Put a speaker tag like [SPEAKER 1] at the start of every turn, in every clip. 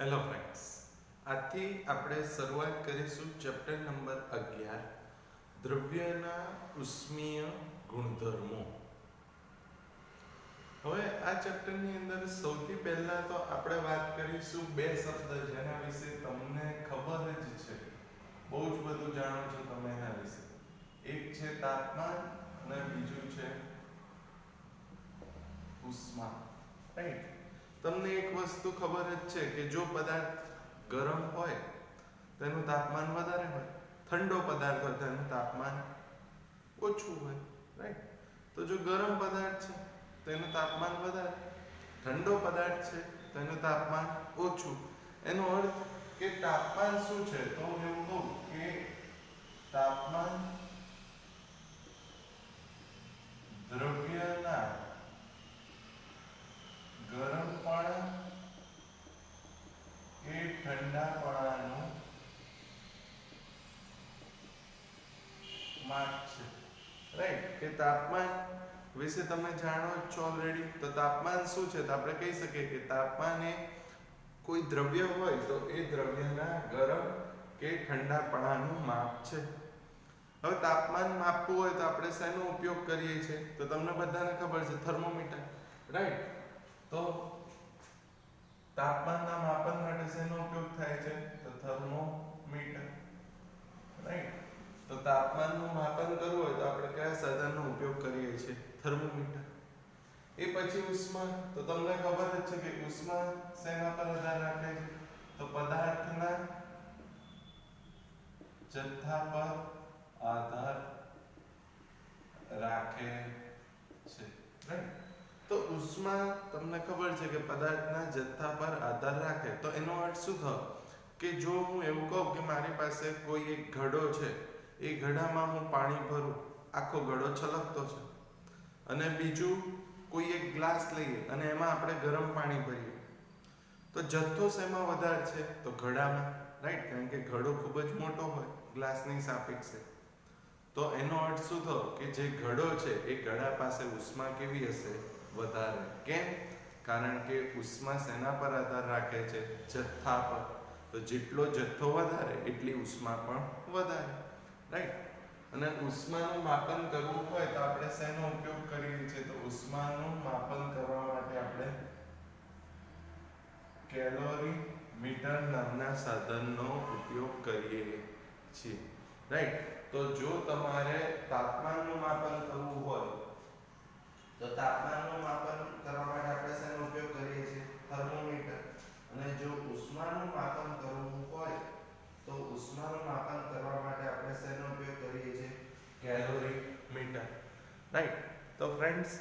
[SPEAKER 1] Hello friends, આજથી આપણે શરૂઆત કરીશું ચેપ્ટર નંબર 11 દ્રવ્યના ઉષ્મીય ગુણધર્મો. હવે આ ચેપ્ટરની અંદર સૌથી પહેલા તો આપણે વાત કરીશું બે શબ્દ જેના વિશે તમને ખબર જ છે, બહુ જ બધું જાણો છો તમે એના વિશે. એક છે તાપમાન અને બીજું છે ઉષ્મા. રાઈટ? તમને એક વસ્તુ ખબર જ છે કે જો પદાર્થ ગરમ હોય તો એનું તાપમાન વધારે હોય, ઠંડો પદાર્થ હોય તો એનું તાપમાન ઓછું હોય. રાઈટ? તો જો ગરમ પદાર્થ છે તો એનું તાપમાન વધારે, ઠંડો પદાર્થ છે તો એનું તાપમાન ઓછું. એનો અર્થ કે તાપમાન શું છે, તો હું એવું કહું કે તાપમાન દ્રવ્યના ગરમપણા કે ઠંડાપણાનું માપ છે. રાઈટ? કે તાપમાન વિશે તમે જાણો જ છો ઓલરેડી. તો તાપમાન શું છે, તો આપણે કહી શકીએ કે તાપમાન એ કોઈ દ્રવ્ય હોય તો એ દ્રવ્યના ગરમ કે ઠંડાપણાનું માપ છે. હવે તાપમાન માપવું હોય તો આપણે શેનો ઉપયોગ કરીએ છીએ, તો તમને બધાને ખબર છે, થર્મોમીટર. રાઈટ? તો તાપમાનના માપન માટે શેનો ઉપયોગ થાય છે, તો થર્મોમીટર. રાઈટ? તો તાપમાનનું માપન કરવું હોય તો આપણે કયા સાધનનો ઉપયોગ કરીએ છીએ, થર્મોમીટર. એ પછી ઉષ્મા. તો તમને ખબર જ છે કે ઉષ્મા શેના પર આધાર રાખે છે, તો પદાર્થના જથ્થા પર આધાર રાખે છે. રાઈટ? તો ઉષ્મા તમને ખબર છે કે પદાર્થના જથ્થા પર આધાર રાખે. તો એનો અર્થ શું થયો કે જો હું એવું કહું કે મારી પાસે કોઈ એક ઘડો છે, એ ઘડામાં હું પાણી ભરું, આખો ઘડો છલકતો છે, અને બીજું કોઈ એક ગ્લાસ લઈએ અને એમાં આપણે ગરમ પાણી ભરીએ, તો જથ્થો શેમાં વધારે છે, તો ઘડામાં. રાઈટ? કારણ કે ઘડો ખૂબ જ મોટો હોય ગ્લાસની સાપેક્ષે. તો એનો અર્થ શું થયો કે જે ઘડો છે એ ઘડા પાસે ઉષ્મા કેવી હશે, વધારે. કેમ? કારણ કે ઉષ્મા શેના પર આધાર રાખે છે, જથ્થા પર. તો જેટલો જથ્થો વધારે એટલી ઉષ્મા પણ વધારે. રાઈટ? અને ઉષ્માનું માપન કરવું હોય તો આપણે શેનો ઉપયોગ કરીએ છીએ, તો ઉષ્માનું માપન કરવા માટે આપણે કેલોરીમીટર નામના સાધનનો ઉપયોગ કરીએ છીએ. રાઈટ? તો જો તમારે તાપમાનનું માપન કરવું હોય તો તાપમાનનું માપન કરવા માટે આપણે શેનો ઉપયોગ કરીએ છીએ, થર્મોમીટર. અને જો ઉષ્માનું માપન કરવું હોય તો ઉષ્માનું માપન કરવા માટે આપણે શેનો ઉપયોગ કરીએ છીએ, કેલોરીમીટર. રાઈટ? તો ફ્રેન્ડ્સ,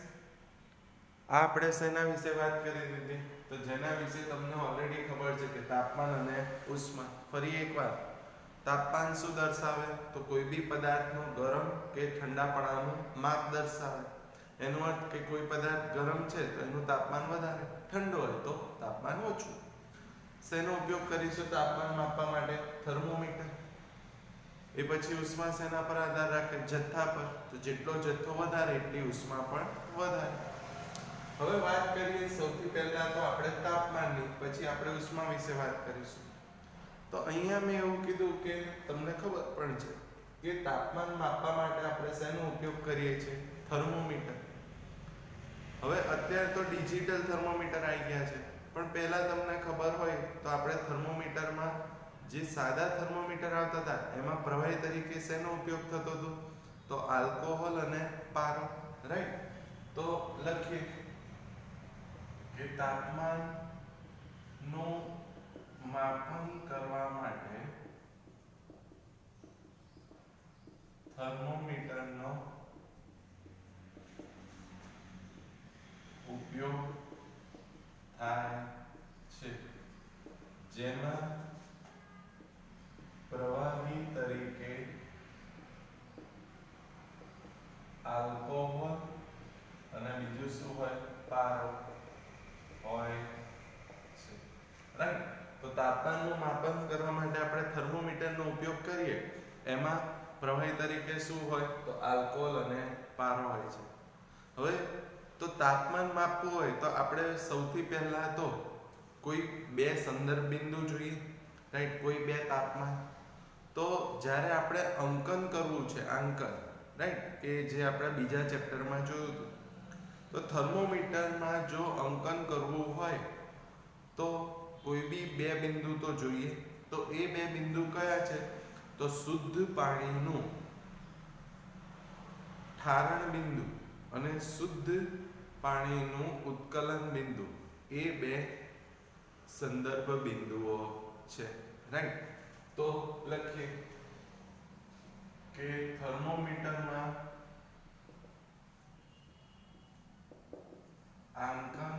[SPEAKER 1] આ આપણે શેના વિશે વાત કરી દીધી, તો જેના વિશે તમને ઓલરેડી ખબર છે કે તાપમાન અને ઉષ્મા. ફરી એકવાર, તાપમાન શું દર્શાવે, તો કોઈ બી પદાર્થનું ગરમ કે ઠંડાપણાનું માપ દર્શાવે. એનો અર્થ કે કોઈ પદાર્થ ગરમ છે તો એનું તાપમાન વધારે, ઠંડો હોય તો તાપમાન ઓછું. શેનો ઉપયોગ કરીશું તાપમાન માપવા માટે, થર્મોમીટર. એ પછી ઉષ્મા શેના પર આધાર રાખે, જથ્થા પર. તો જેટલો જથ્થો વધારે એટલી ઉષ્મા પણ વધારે. હવે વાત કરીએ સૌથી પહેલા તો આપણે તાપમાનની, પછી આપણે ઉષ્મા વિશે વાત કરીશું. તો અહીંયા મેં એવું કીધું કે તમને ખબર પણ છે કે તાપમાન માપવા માટે આપણે શેનો ઉપયોગ કરીએ છીએ, થર્મોમીટર. હવે અત્યારે તો ડિજિટલ થર્મોમીટર આવી ગયા છે, પણ પહેલા તમને ખબર હોય તો આપણે થર્મોમીટરમાં જે સાદા થર્મોમીટર આવતા હતા એમાં પ્રવાહી તરીકે શેનો ઉપયોગ થતો હતો, તો આલ્કોહોલ અને પારો. રાઈટ? તો લખીએ કે તાપમાનનું માપન કરવા માટે થર્મોમીટરનો ઉપયોગ થાય છે, જેમાં પ્રવાહી તરીકે આલ્કોહોલ અને બીજું શું હોય, પારો હોય છે. રાઈટ? તો તાપમાનનું માપન કરવા માટે આપણે થર્મોમીટરનો ઉપયોગ કરીએ, એમાં પ્રવાહી તરીકે શું હોય, તો આલ્કોહોલ અને પારો હોય છે. હવે તો તાપમાન માપવું હોય તો આપણે સૌથી પહેલા તો કોઈ બે સંદર્ભ બિંદુ જોઈએ, રાઈટ, કોઈ બે તાપમાન. તો જ્યારે આપણે અંકન કરવું છે, આંકન, રાઈટ, કે જે આપણે બીજા ચેપ્ટરમાં જોયું હતું, તો થર્મોમીટરમાં જો અંકન કરવું હોય તો કોઈ બી બે બિંદુ તો જોઈએ. તો એ બે બિંદુ કયા છે? તો શુદ્ધ પાણીનું ઠારણ બિંદુ અને શુદ્ધ પાણીનું ઉત્કલન બિંદુ, એ બે સંદર્ભ બિંદુઓ છે, રાઈટ. તો લખીએ કે થર્મોમીટરમાં આંકન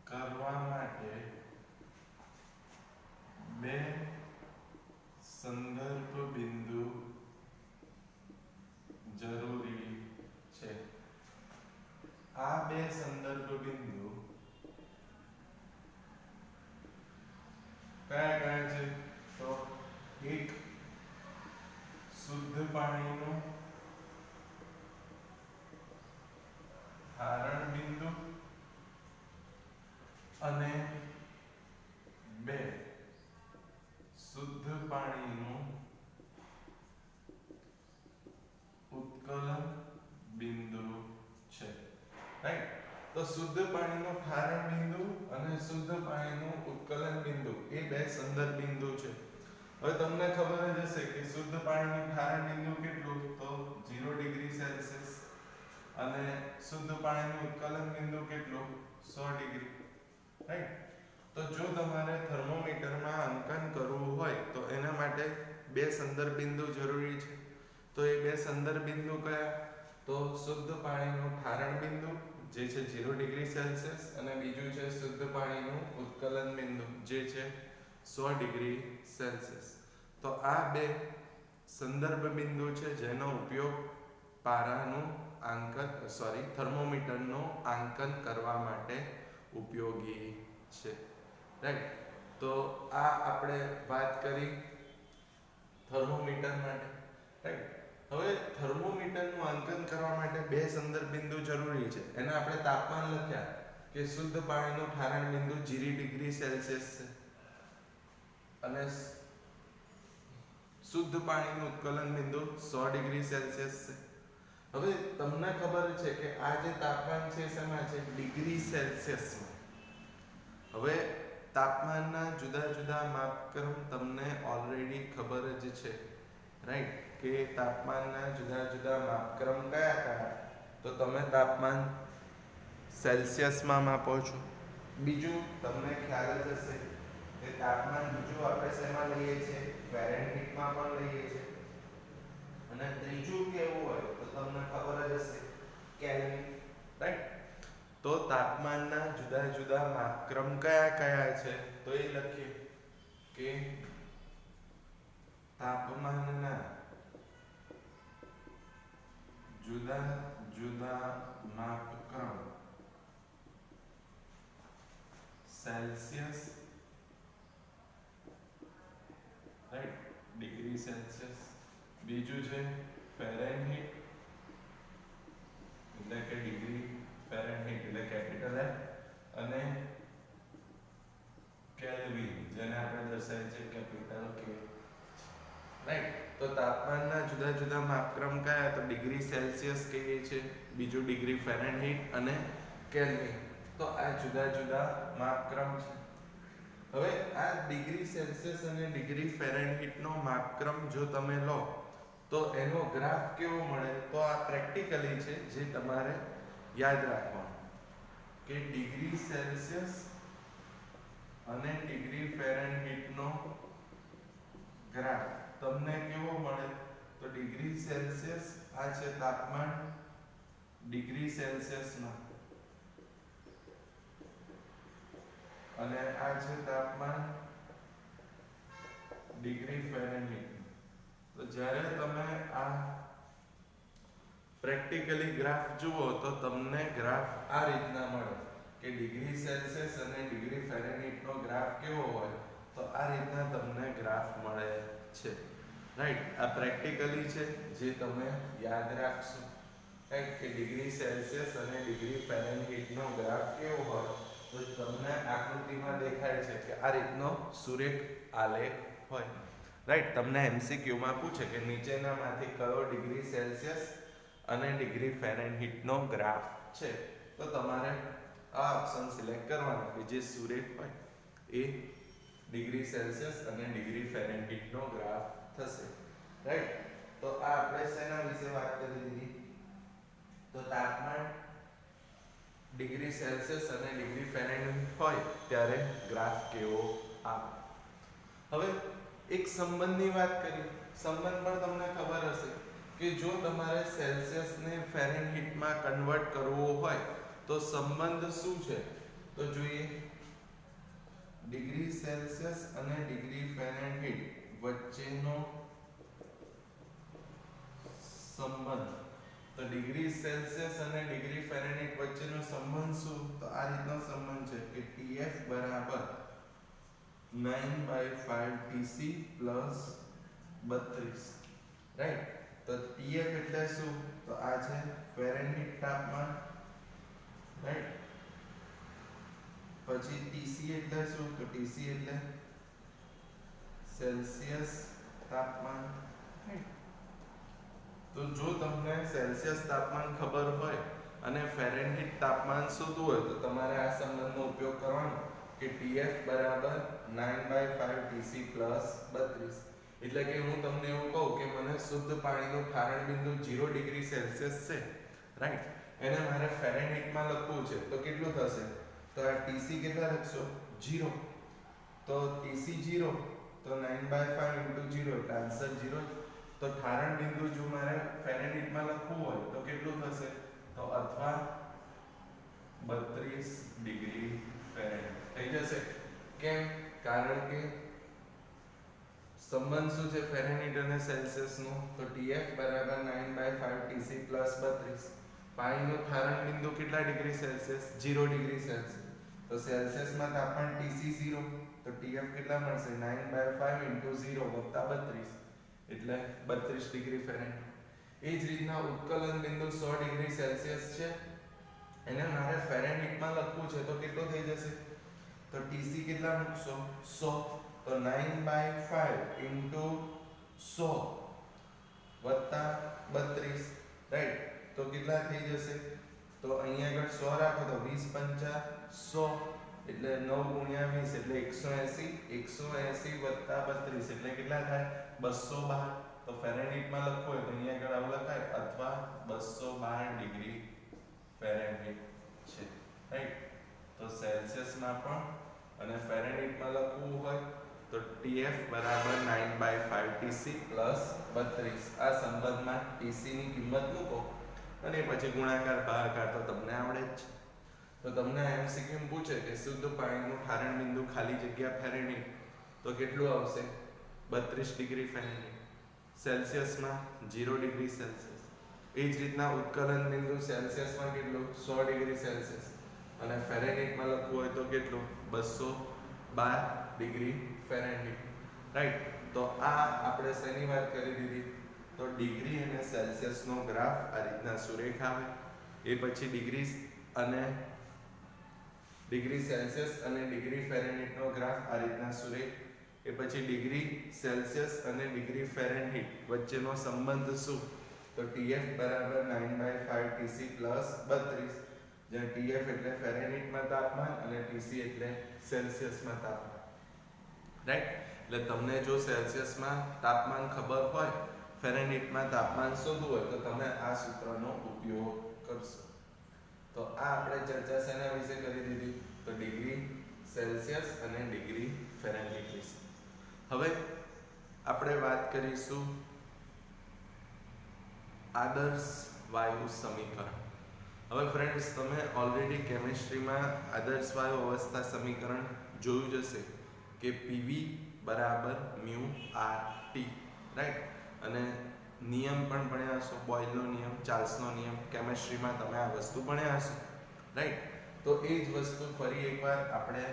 [SPEAKER 1] કરવા માટે બે સંદર્ભ બિંદુ જરૂરી છે. આ બે સંદર્ભ બિંદુ કયા કયા છે? તો એક શુદ્ધ પાણીનું ઠારણ બિંદુ અને બે શુદ્ધ પાણીનું ઉત્કલન બિંદુ છે, રાઈટ. તો શુદ્ધ પાણીનું ઠારણ બિંદુ અને શુદ્ધ પાણીનું ઉત્કલન બિંદુ, એ બે સંદર્ભ બિંદુ છે. હવે તમને ખબર જ હશે કે શુદ્ધ પાણીનું ઠારણ બિંદુ કેટલું? તો 0 ડિગ્રી સેલ્સિયસ. અને શુદ્ધ પાણીનું ઉત્કલન બિંદુ કેટલું? 100 ડિગ્રી, રાઈટ. તો જો તમારે થર્મોમીટરમાં અંકન કરવું હોય તો એના માટે બે સંદર્ભ બિંદુ જરૂરી છે. તો એ બે સંદર્ભ બિંદુ કયા? તો શુદ્ધ પાણીનું ઠારણ બિંદુ જે છે 0 ડિગ્રી સેલ્સિયસ અને બીજું છે શુદ્ધ પાણીનું ઉત્કલન બિંદુ જે છે 100 ડિગ્રી સેલ્સિયસ. તો આ બે સંદર્ભ બિંદુ છે જેનો ઉપયોગ થર્મોમીટરનું આંકન કરવા માટે ઉપયોગી છે, રાઈટ. તો આ આપણે વાત કરી થર્મોમીટર માટે, રાઈટ. હવે થર્મોમીટરનું આંકન કરવા માટે બે સંદર્ભ બિંદુ જરૂરી છે. એના આપણે તાપમાન લખ્યા કે શુદ્ધ પાણીનું ઠારણ બિંદુ 0 ડિગ્રી સેલ્સિયસ છે અને શુદ્ધ પાણીનું ઉત્કલન બિંદુ 100 ડિગ્રી સેલ્સિયસ છે. હવે તમને ખબર છે કે આ જે તાપમાન છે શેમાં છે? ડિગ્રી સેલ્સિયસમાં. હવે તાપમાનના જુદા જુદા માપક્રમ તમને ઓલરેડી ખબર જ છે, રાઈટ, કે તાપમાનના જુદા જુદા માપક્રમ કયા કયા? તો તમે તાપમાન સેલ્સિયસમાં માપો છો. બીજું તમને ખ્યાલ જ હશે કે તાપમાન બીજું આપણે શેમાં લઈએ છીએ? ફેરનહીટમાં પણ લઈએ છીએ. અને ત્રીજું કેવું હોય તો તમને ખબર જ હશે, કેલ્વિન, રાઈટ. તો તાપમાનના જુદા જુદા માપક્રમ કયા કયા છે? તો એ લખીએ કે તાપમાનના જુદા જુદા માપક્રમ સેલ્સિયસ, રાઈટ, ડિગ્રી સેલ્સિયસ. બીજું છે ફેરનહીટ એટલે કે ડિગ્રી ફેરનહીટ એટલે કેપિટલ F, અને કેલ્વિન જેને આપણે દર્શાવીએ છીએ કેપિટલ K, રાઈટ. તો તાપમાનના જુદા જુદા માપક્રમ કયા? તો ડિગ્રી સેલ્સિયસ કહીએ છીએ, બીજું ડિગ્રી ફેરનહીટ અને કેલ્વિન. તો આ જુદા જુદા માપક્રમ છે. હવે આ ડિગ્રી સેલ્સિયસ અને ડિગ્રી ફેરનહીટનો માપક્રમ જો તમે લો તો એનો ગ્રાફ કેવો મળે? તો આ પ્રેક્ટિકલી છે જે તમારે યાદ રાખવાનું કે ડિગ્રી સેલ્સિયસ અને ડિગ્રી ફેરનહીટનો ગ્રાફ તમને કેવો મળે? તો ડિગ્રી સેલ્સિયસ આ છે તાપમાન ડિગ્રી સેલ્સિયસમાં અને આ છે તાપમાન ડિગ્રી ફેરનહીટ. તો જ્યારે તમે આ પ્રેક્ટિકલી ગ્રાફ જુઓ તો તમને ગ્રાફ આ રીતના મળે કે ડિગ્રી સેલ્સિયસ અને ડિગ્રી ફેરનહીટનો ગ્રાફ કેવો હોય? તો આ રીતના તમને ગ્રાફ મળે છે, રાઈટ. આ પ્રેક્ટિકલી છે જે તમે યાદ રાખશો, રાઈટ, કે ડિગ્રી સેલ્સિયસ અને ડિગ્રી ફેરનહીટનો ગ્રાફ કેવો હોય? તો તમને આકૃતિમાં દેખાય છે કે આ રીતનો સુરેખ આલેખ હોય, રાઈટ. તમને એમસીક્યુમાં પૂછે કે નીચેનામાંથી કયો ડિગ્રી સેલ્સિયસ અને ડિગ્રી ફેરનહીટનો ગ્રાફ છે, તો તમારે આ ઓપ્શન સિલેક્ટ કરવાનો કે જે સુરેખ હોય એ ડિગ્રી સેલ્સિયસ અને ડિગ્રી ફેરનહીટનો ગ્રાફ થશે, રાઈટ. તો આ આપણે શેના વિશે વાત કરી દીધી, તો તાપમાન ડિગ્રી સેલ્સિયસ અને ડિગ્રી ફેરનહીટ હોય ત્યારે ગ્રાફ કેવો આવે. હવે એક સંબંધની વાત કરી. સંબંધ પણ તમને ખબર હશે કે જો તમારે સેલ્સિયસ ને ફેરનહીટમાં કન્વર્ટ કરવો હોય તો સંબંધ શું છે, તો જોઈએ ડિગ્રી સેલ્સિયસ અને ડિગ્રી ફેરનહીટ વચ્ચેનો સંબંધ. તો ડિગ્રી સેલ્સિયસ અને ડિગ્રી ફેરનહીટ વચ્ચેનો સંબંધ શું, તો આ રીતનો સંબંધ છે કે Tf બરાબર 9/5 Tc પ્લસ 32, રાઈટ. તો Tf એટલે શું, તો આ છે ફેરનહીટ તાપમાન, રાઈટ. પછી Tc એટલે શું, તો Tc એટલે સેલ્સિયસ તાપમાન, રાઈટ. તો જો તમને સેલ્સિયસ તાપમાન ખબર હોય અને ફેરનહીટ તાપમાન શોધવું હોય તો તમારે આ સંબંધનો ઉપયોગ કરવાનો કે Tf બરાબર 9/5 Tc પ્લસ 32. એટલે કે હું તમને એવું કહું કે મને શુદ્ધ પાણીનું ઠારણ બિંદુ 0 ડિગ્રી સેલ્સિયસ છે, રાઈટ. એને મારે ફેરનહીટમાં લખવું છે તો કેટલું થશે, તો આ Tc કેટલા લખશો, 0. તો Tc 0 તો 9/5 * 0 એટલે આન્સર 0. તો ઠારણ બિંદુ જો મારે ફેરનહીટમાં લખવું હોય તો કેટલું થશે, તો અથવા 32 ડિગ્રી ફેરનહીટ થઈ જશે. કેમ, કારણ કે સંબંધ શું છે ફેરનહીટ અને સેલ્સિયસ નો, તો Tf બરાબર 9/5 Tc પ્લસ 32. પાણીનું ઠારણ બિંદુ કેટલા ડિગ્રી સેલ્સિયસ, 0 ડિગ્રી સેલ્સિયસ. તો સેલ્સિયસમાં તાપમાન Tc 0, તો Tf કેટલા મળશે, 9/5 * 0 + 32 એટલે 32 ડિગ્રી ફેરનહીટ. એ જ રીતના ઉત્કલન બિંદુ 100 ડિગ્રી સેલ્સિયસ છે, એને મારે ફેરનહીટમાં લખવું છે તો કેટલો થઈ જશે, તો Tc કેટલા મૂકશો, 100. તો 9/5 * 100 + 32, રાઈટ. તો કેટલા થઈ જશે, તો અહીંયા આગળ 100 રાખો તો 20 × 5 100 એટલે 9 × 20 એટલે 180 + 32 એટલે કેટલા થાય, 212. તો ફેરનહીટમાં લખવું હોય તો અહીંયા આગળ આવું લખાય અથવા 212 ડિગ્રી ફેરનહીટ છે, રાઈટ. તો સેલ્સિયસમાં પણ અને ફેરનહીટમાં લખવું હોય તો Tf બરાબર 9/5 Tc પ્લસ 32. આ સંબંધમાં Tc ની કિંમત મૂકો અને પછી ગુણાકાર ભાગાકાર તો તમને આવડે જ છે. તો તમને એમસીક્યુ પૂછે કે શુદ્ધ પાણીનું ઠારણ બિંદુ ખાલી જગ્યા ફેરનહીટ તો કેટલું આવશે, 32 ડિગ્રી ફેરનહીટ. સેલ્સિયસમાં 0 ડિગ્રી સેલ્સિયસ. એ જ રીતના ઉત્કલન બિંદુ સેલ્સિયસમાં કેટલું, 100 ડિગ્રી સેલ્સિયસ અને ફેરનહીટમાં લખવું હોય તો કેટલું, 212 ડિગ્રી ફેરનહીટ, રાઈટ. તો આ આપણે શેની વાત કરી દીધી, તો ડિગ્રી અને સેલ્સિયસનો ગ્રાફ આ રીતના સુરેખ આવે. એ પછી ડિગ્રી સેલ્સિયસ અને ડિગ્રી ફેરનહીટનો ગ્રાફ આ રીતના સુરેખ. એ પછી ડિગ્રી સેલ્સિયસ અને ડિગ્રી ફેરનહીટ વચ્ચેનો સંબંધ શું, તો Tf બરાબર 9/5 Tc પ્લસ 32, જ્યાં Tf એટલે ફેરનહીટમાં તાપમાન અને Tc એટલે સેલ્સિયસમાં તાપમાન, રાઈટ. એટલે તમને જો સેલ્સિયસમાં તાપમાન ખબર હોય, ફેરનહીટમાં તાપમાન શોધવું હોય તો તમે આ સૂત્રનો ઉપયોગ કરશો. તો આ આપણે ચર્ચા શેના વિશે કરી દીધી, તો ડિગ્રી સેલ્સિયસ અને ડિગ્રી ફેરનહીટ વિશે. હવે આપણે વાત કરીશું આદર્શ વાયુ સમીકરણ. હવે ફ્રેન્ડ્સ, તમે ઓલરેડી કેમિસ્ટ્રીમાં આદર્શ વાયુ અવસ્થા સમીકરણ જોયું જ હશે કે PV બરાબર μRT, રાઈટ. અને નિયમ પણ ભણ્યા હશો, બોયલનો નિયમ, ચાર્લ્સનો નિયમ. કેમિસ્ટ્રીમાં તમે આ વસ્તુ ભણ્યા હશો, રાઈટ. તો એ જ વસ્તુ ફરી એકવાર આપણે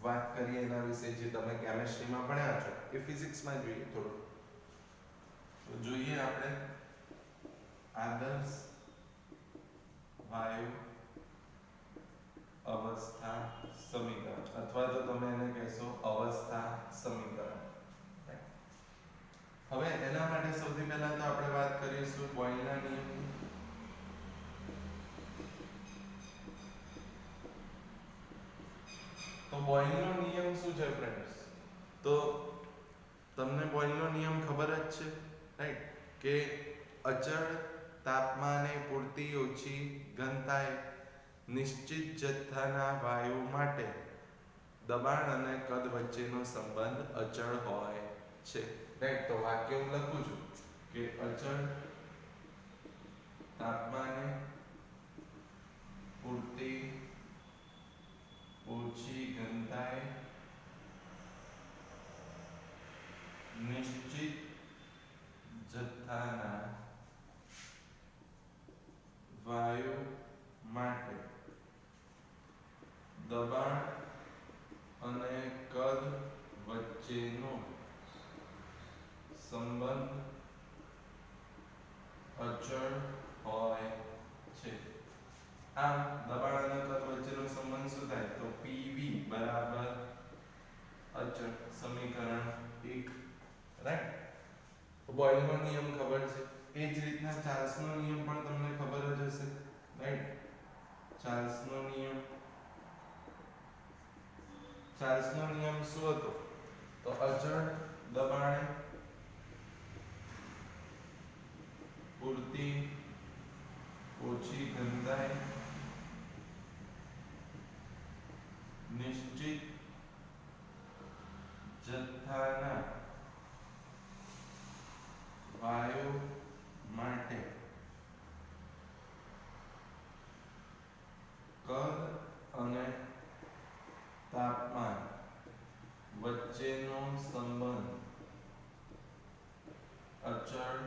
[SPEAKER 1] વાત કરીએ એના વિશે જે તમે કેમિસ્ટ્રીમાં ભણ્યા છો એ ફિઝિક્સમાં જોઈએ થોડું. તો જોઈએ આપણે આદર્શ વાયુ હવે એના માટે સૌથી પહેલા તો આપણે વાત કરીશું બોયલના નિયમની. તો બોયલનો નિયમ શું છે ફ્રેન્ડ્સ? તો તમને બોયલનો નિયમ ખબર જ છે, રાઈટ? કે અચળ તાપમાને પૂરતી ઓછી ઘનતાએ નિશ્ચિત જથ્થાના વાયુ માટે દબાણ અને કદ વચ્ચેનો સંબંધ અચળ હોય છે, રાઈટ? તો વાક્ય હું લખું છું કે અચળ તાપમાને પૂરતી ઓછી ઘનતાએ નિશ્ચિત જથ્થાના વાયુ માટે દબાણ અને કદ વચ્ચેનો સંબંધ અચળ હોય છે. આમ દબાણ અને કદ વચ્ચેનો સંબંધ શું થાય? તો PV બરાબર અચળ, સમીકરણ 1, રાઈટ? બોયલનો નિયમ ખબર છે. એ જ રીતના ચાર્લ્સનો નિયમ પણ તમને ખબર જ હશે, રાઈટ? ચાર્લ્સનો નિયમ શું હતો? તો અચળ દબાણે પૂરતી ઓછી ઘનતાએ નિશ્ચિત જથ્થાના વાયુ માટે કદ અને તાપમાન વચ્ચેનો સંબંધ અચળ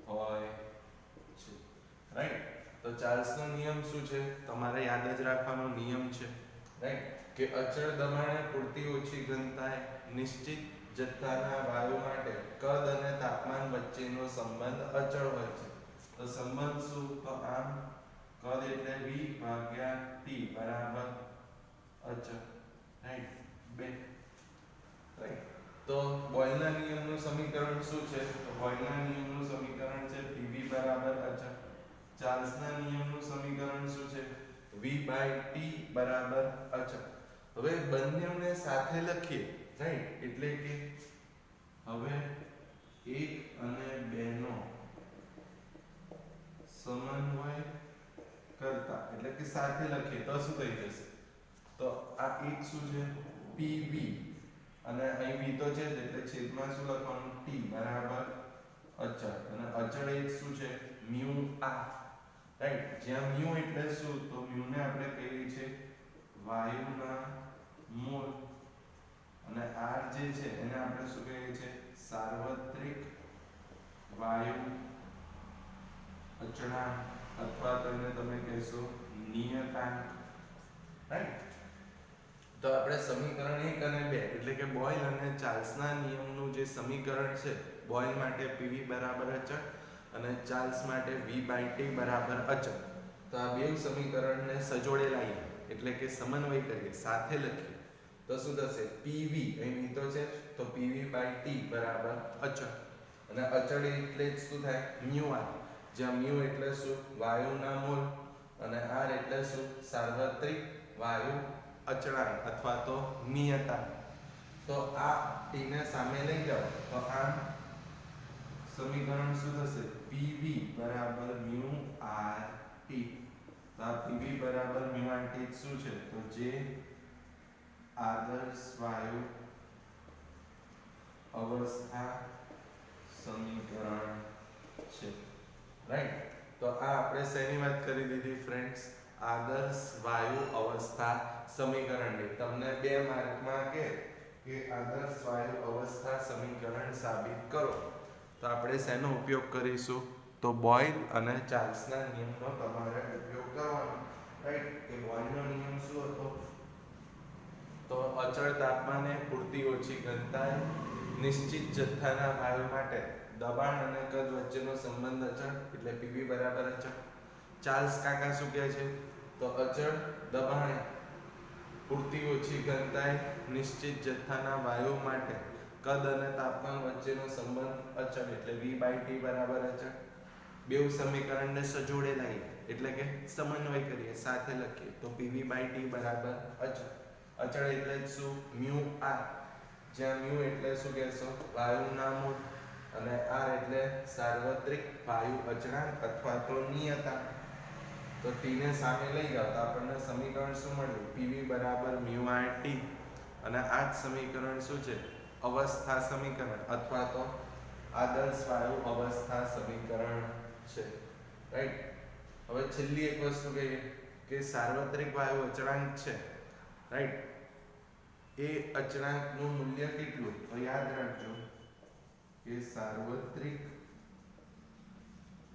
[SPEAKER 1] હોય છે, રાઈટ? તો ચાર્લ્સનો નિયમ શું છે? તમારે યાદ જ રાખવાનો નિયમ છે, રાઈટ? કે અચળ દબાણે પૂરતી ઓછી ઘનતાએ નિશ્ચિત જથ્થાના વાયુ માટે કદ અને તાપમાન વચ્ચેનો સંબંધ અચળ હોય છે. તો સંબંધ શું? તો આમ કદ એટલે V ભાગ્યા T બરાબર અચળ, રાઈટ? 2, રાઈટ? તો બોયલના નિયમનું સમીકરણ શું છે? તો બોયલના નિયમનું સમીકરણ છે PV બરાબર અચળ. ચાર્લ્સના નિયમનું સમીકરણ શું છે? V/T બરાબર અચળ. હવે બંનેને સાથે લખીએ, રાઈટ? એટલે કે હવે 1 અને 2 નો સમન્વય કરતા, એટલે કે સાથે લખીએ તો શું થઈ જશે? તો આ એક શું છે? PV, અને અહીં V તો છે જ એટલે છેદમાં શું લખવાનું? T બરાબર અચળ. અને અચળ એક શું છે? mu r, right? જ્યાં mu એટલે શું? તો mu ને આપણે કહીએ છીએ વાયુના મોલ, અને r જે છે એને આપણે શું કહીએ છીએ? સાર્વત્રિક વાયુ અચળાંક, અથવા તો એને તમે કહેશો નિયતાંક, રાઈટ? તો આપણે સમીકરણ 1 અને 2 એટલે કે બોયલ અને ચાર્લ્સના નિયમનું જે સમીકરણ છે, બોયલ માટે PV બરાબર અચળ અને ચાર્લ્સ માટે V/T બરાબર અચળ. તો આ બે સમીકરણને સજોડે લાવીએ, એટલે કે સમન્વય કરીએ, સાથે લખીએ તો શું થશે? PV અહીં તો છે તો PV/T બરાબર અચળ. અને અચળ એટલે શું થાય? mu r, જ્યાં mu એટલે શું? વાયુના મોલ, અને r એટલે શું? સાર્વત્રિક વાયુ અચળાંક અથવા તો નિયતાંક. તો આ t ને સામે લઈ જાઓ તો આ સમીકરણ શું થશે? PV બરાબર mu r t. તો આ PV બરાબર mu r t શું છે? તો જે આદર્શ વાયુ અવસ્થા સમીકરણ છે, રાઈટ? તો આ આપણે શેની વાત કરી દીધી ફ્રેન્ડ્સ? આદર્શ વાયુ અવસ્થા સમીકરણની. તમને 2 માર્કમાં કે આદર્શ વાયુ અવસ્થા સમીકરણ સાબિત કરો, તો આપણે શેનો ઉપયોગ કરીશું? તો બોયલ અને ચાર્લ્સના નિયમનો તમારે ઉપયોગ કરવાનો, રાઈટ? કે બોયલનો નિયમ શું હતો? તો અચળ તાપમાને પૂરતી ઓછી ઘનતાએ નિશ્ચિત જથ્થાના વાયુ માટે દબાણ અને કદ વચ્ચેનો સંબંધ અચળ, એટલે PV બરાબર અચળ. ચાર્લ્સ કાકા શું કહે છે? તો અચળ દબાણે પૂરતી ઓછી ઘનતાએ નિશ્ચિત જથ્થાના વાયુ માટે કદ અને તાપમાન વચ્ચેનો સંબંધ અચળ એટલે v/t બરાબર અચળ. બેઉ સમીકરણને સજોડે લાવીએ એટલે કે સમન્વય કરીએ, સાથે લખીએ તો pv/t બરાબર અચળ. અચળ એટલે શું? મ્યુ r, જ્યાં મ્યુ એટલે શું કહેશો? વાયુના મોલ, અને r એટલે સાર્વત્રિક વાયુ અચળાંક અથવા તો નિયતાંક. તો t ને સામે લઈ જાઓ તો આપણને સમીકરણ શું મળ્યું? pv બરાબર મ્યુ rt. અને આ જ સમીકરણ શું છે? અવસ્થા સમીકરણ અથવા તો આદર્શ વાયુ અવસ્થા સમીકરણ છે, રાઈટ. હવે છેલ્લી એક વસ્તુ કહીએ કે સાર્વત્રિક વાયુ અચળાંક છે, રાઈટ, એ અચળાંકનું મૂલ્ય કેટલું? તો યાદ રાખજો કે સાર્વત્રિક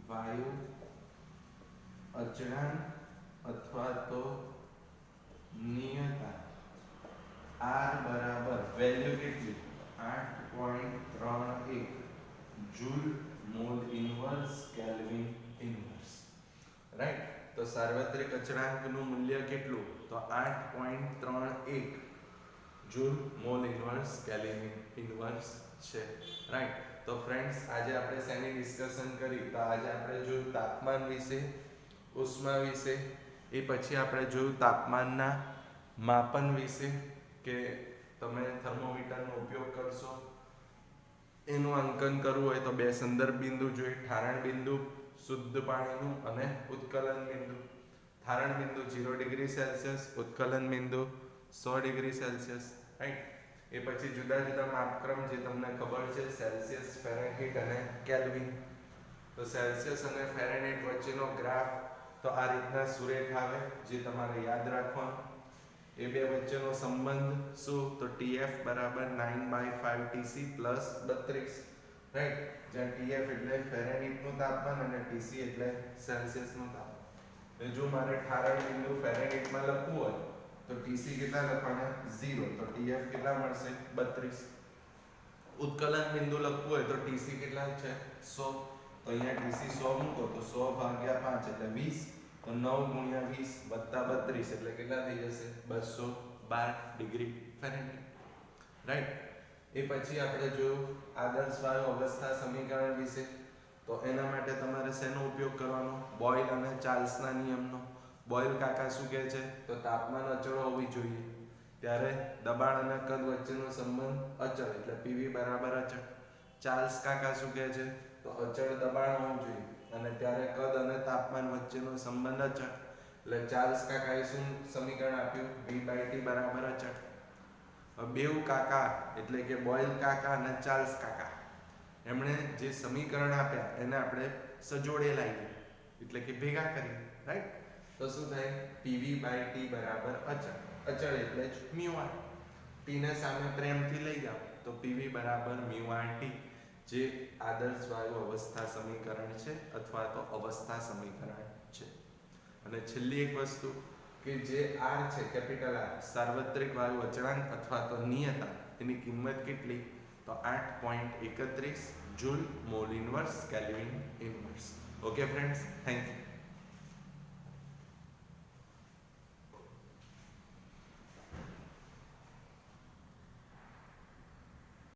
[SPEAKER 1] વાયુ અચળાંક અથવા તો નિયતાંક r બરાબર વેલ્યુ કેટલી? 8.31 joule mall inverse kelvin inverse, right. તો સાર્વત્રિક અચળાંકનું મૂલ્ય કેટલું? તો 8.31 joule mall inverse kelvin inverse છે, રાઈટ. તો ફ્રેન્ડ્સ, આજે આપણે શેની ડિસ્કશન કરી? તો આજે આપણે જોયું તાપમાન વિશે, ઉષ્મા વિશે, એ પછી આપણે જોયું તાપમાનના માપન વિશે કે તમે થર્મોમીટરનો ઉપયોગ કરશો, એનું અંકન કરવું હોય તો બે સંદર્ભ બિંદુ જોઈએ, ઠારણ બિંદુ શુદ્ધ પાણીનું અને ઉત્કલન બિંદુ. ઠારણ બિંદુ 0 ડિગ્રી સેલ્સિયસ, ઉત્કલન બિંદુ 100 ડિગ્રી સેલ્સિયસ, રાઈટ. એ પછી જુદા જુદા માપક્રમ જે તમને ખબર છે, સેલ્સિયસ, ફેરનહીટ અને કેલ્વિન. તો સેલ્સિયસ અને ફેરનહીટ વચ્ચેનો ગ્રાફ તો આ રીતના સુરેખ આવે, જે તમારે યાદ રાખવાનું. એ બે વચ્ચેનો સંબંધ શું? તો TF બરાબર 9/5 Tc પ્લસ 32, રાઈટ. જ્યાં TF એટલે ફેરનહીટનું તાપમાન અને TC એટલે સેલ્સિયસનું તાપમાન. જો મારે ઠારણ બિંદુ ફેરનહીટમાં લખવું હોય તો TC કેટલા લખવાના? 0. તો TF કેટલા મળશે? 32. ઉત્કલન બિંદુ લખવું હોય તો TC કેટલા છે? 100. તો અહીંયા TC 100 મૂકો તો 100/5 એટલે 20. તો 9 ગુણ્યા 20 વત્તા 32 એટલે કેટલા થઈ જશે? 212 ડિગ્રી ફેરનહીટ, રાઈટ. એ પછી આપણે જોયું આદર્શ વાયુ અવસ્થા સમીકરણ વિશે. તો એના માટે તમારે શેનો ઉપયોગ કરવાનો? બોયલ અને ચાર્લ્સના નિયમનો. બોયલ કાકા શું કહે છે? તો તાપમાન અચળ હોવી જોઈએ, ત્યારે દબાણ અને કદ વચ્ચેનો સંબંધ અચળ એટલે PV બરાબર અચળ. ચાર્લ્સ કાકા શું કહે છે? તો અચળ દબાણ હોવું જોઈએ અને ત્યારે કદ અને તાપમાન વચ્ચેનો સંબંધ અચળ. એટલે ચાર્લ્સ કાકાએ શું સમીકરણ આપ્યું? v/t બરાબર અચળ. બેઉ કાકા એટલે કે બોયલ કાકા અને ચાર્લ્સ કાકા, એમણે જે સમીકરણ આપ્યા એને આપણે સજોડે લાવીએ એટલે કે ભેગા કરીએ, રાઈટ. તો શું થાય? pv/t બરાબર અચળ. અચળ એટલે જ μr. t ને સામે પ્રેમથી લઈ જાઓ તો pv બરાબર μrt, જે આદર્શ વાયુ અવસ્થા સમીકરણ છે અથવા તો અવસ્થા સમીકરણ છે. અને છેલ્લી એક વસ્તુ કે જે r છે, કેપિટલ R, સાર્વત્રિક વાયુ અચળાંક અથવા તો નિયતાંક, એની કિંમત કેટલી? તો 8.31 joule mall inverse kelvin inverse. Okay friends, thank you.